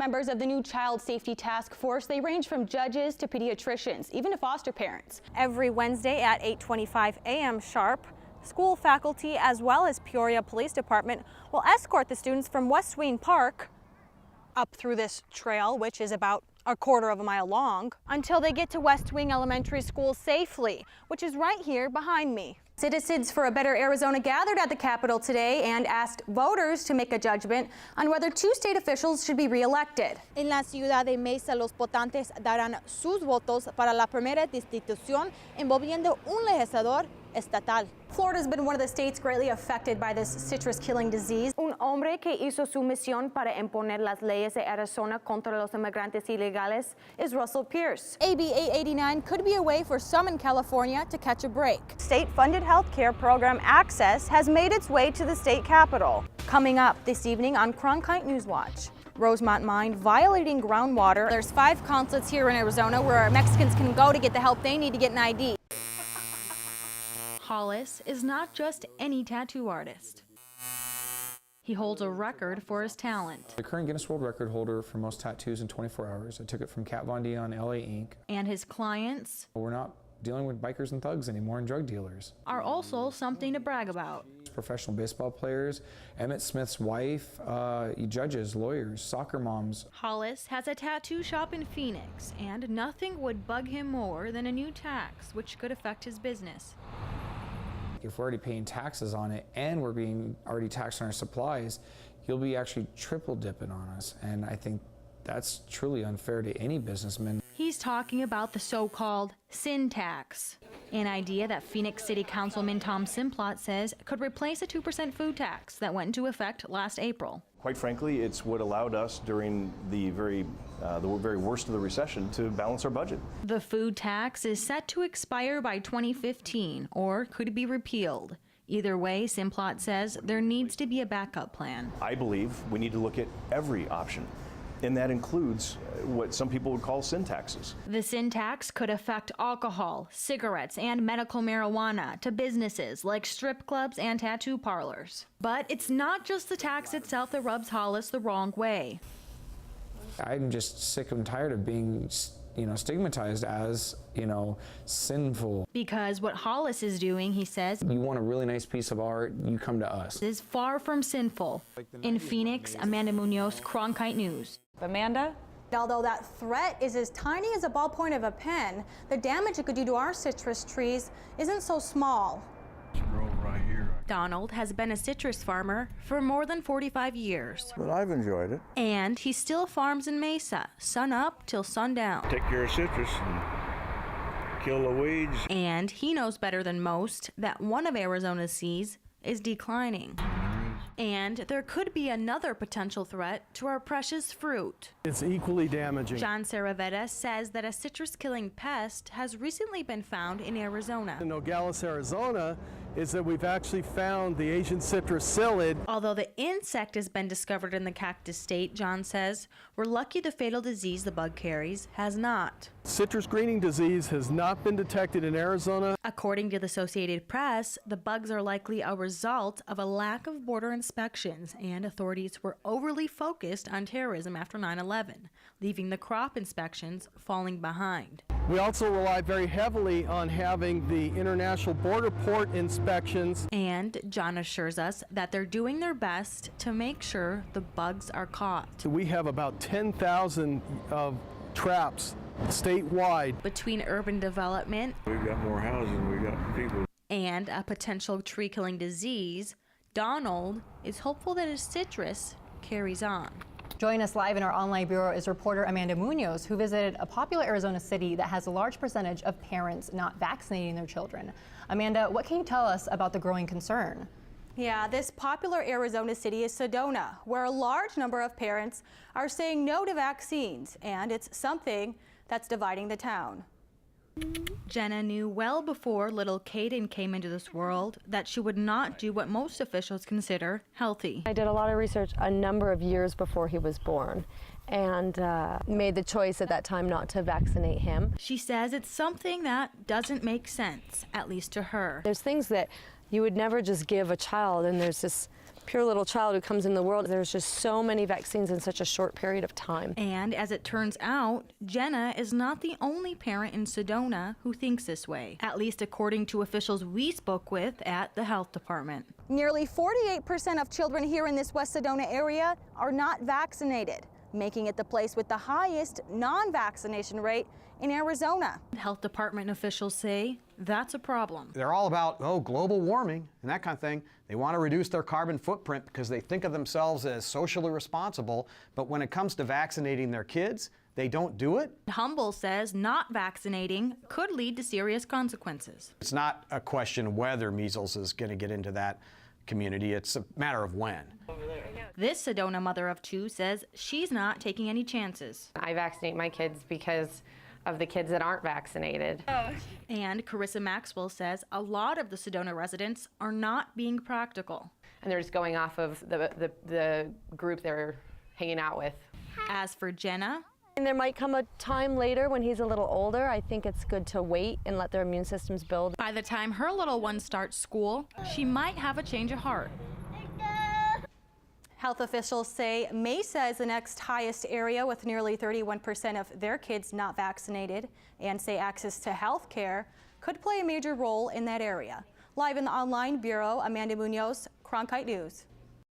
Members of the new Child Safety Task Force, they range from judges to pediatricians, even to foster parents. Every Wednesday at 8:25 a.m. sharp, school faculty as well as Peoria Police Department will escort the students from West Wing Park up through this trail, which is about a quarter of a mile long, until they get to West Wing Elementary School safely, which is right here behind me. Citizens for a Better Arizona gathered at the Capitol today and asked voters to make a judgment on whether two state officials should be reelected. En la ciudad de Mesa, los votantes darán sus votos para la primera destitución envolviendo un legislador estatal. Florida's been one of the states greatly affected by this citrus-killing disease. Un hombre que hizo su misión para imponer las leyes de Arizona contra los inmigrantes ilegales is Russell Pierce. AB 889 could be a way for some in California to catch a break. State-funded health care program Access has made its way to the state capitol. Coming up this evening on Cronkite News Watch. Rosemont mine violating groundwater. There's 5 consulates here in Arizona where Mexicans can go to get the help they need to get an ID. Hollis is not just any tattoo artist. He holds a record for his talent. The current Guinness World Record holder for most tattoos in 24 hours. I took it from Kat Von D on LA Inc. And his clients We're not dealing with bikers and thugs anymore and drug dealers. are also something to brag about. Professional baseball players, Emmett Smith's wife, judges, lawyers, soccer moms. Hollis has a tattoo shop in Phoenix, and nothing would bug him more than a new tax which could affect his business. If we're already paying taxes on it and we're being already taxed on our supplies, he'll be actually triple dipping on us. And I think that's truly unfair to any businessman. He's talking about the so-called sin tax, an idea that Phoenix City Councilman Tom Simplot says could replace a 2% food tax that went into effect last April. Quite frankly, it's what allowed us during the very worst of the recession to balance our budget. The food tax is set to expire by 2015 or could be repealed. Either way, Simplot says there needs to be a backup plan. I believe we need to look at every option, and that includes what some people would call sin taxes. The sin tax could affect alcohol, cigarettes, and medical marijuana to businesses like strip clubs and tattoo parlors. But it's not just the tax itself that rubs Hollis the wrong way. I'm just sick and tired of being, stigmatized as, sinful. Because what Hollis is doing, he says, You want a really nice piece of art, you come to us. is far from sinful. In Phoenix, AmandaMunoz, Cronkite News. Amanda? Although that threat is as tiny as a ballpoint of a pen, the damage it could do to our citrus trees isn't so small. Donald has been a citrus farmer for more than 45 years. But I've enjoyed it. And he still farms in Mesa, sun up till sundown. Take care of citrus and kill the weeds. And he knows better than most that one of Arizona's seas is declining. And there could be another potential threat to our precious fruit. It's equally damaging. John Saravetta says that a citrus-killing pest has recently been found in Arizona. In Nogales, Arizona, is that we've actually found the Asian citrus psyllid. Although the insect has been discovered in the cactus state, John says, we're lucky the fatal disease the bug carries has not. Citrus greening disease has not been detected in Arizona. According to the Associated Press, the bugs are likely a result of a lack of border inspections, and authorities were overly focused on terrorism after 9/11, leaving the crop inspections falling behind. We also rely very heavily on having the international border port inspections. And John assures us that they're doing their best to make sure the bugs are caught. We have about 10,000 of traps statewide. Between urban development, We've got more houses than we got people. and a potential tree-killing disease, Donald is hopeful that his citrus carries on. Joining us live in our online bureau is reporter Amanda Munoz, who visited a popular Arizona city that has a large percentage of parents not vaccinating their children. Amanda, what can you tell us about the growing concern? Yeah, this popular Arizona city is Sedona, where a large number of parents are saying no to vaccines, and it's something that's dividing the town. Jenna knew well before little Caden came into this world that she would not do what most officials consider healthy. I did a lot of research a number of years before he was born and made the choice at that time not to vaccinate him. She says it's something that doesn't make sense, at least to her. There's things that you would never just give a child, and there's this pure little child who comes in the world. There's just so many vaccines in such a short period of time. And as it turns out, Jenna is not the only parent in Sedona who thinks this way, at least according to officials we spoke with at the health department. Nearly 48% of children here in this West Sedona area are not vaccinated, making it the place with the highest non-vaccination rate in Arizona. Health department officials say that's a problem. They're all about, global warming and that kind of thing. They want to reduce their carbon footprint because they think of themselves as socially responsible, but when it comes to vaccinating their kids, they don't do it. Humble says not vaccinating could lead to serious consequences. It's not a question of whether measles is going to get into that community, it's a matter of when. This Sedona mother of two says she's not taking any chances. I vaccinate my kids because of the kids that aren't vaccinated. And Carissa Maxwell says a lot of the Sedona residents are not being practical. And they're just going off of the group they're hanging out with. As for Jenna, And there might come a time later when he's a little older. I think it's good to wait and let their immune systems build. by the time her little one starts school, she might have a change of heart. Health officials say Mesa is the next highest area with nearly 31% of their kids not vaccinated, and say access to health care could play a major role in that area. Live in the online bureau, Amanda Munoz, Cronkite News.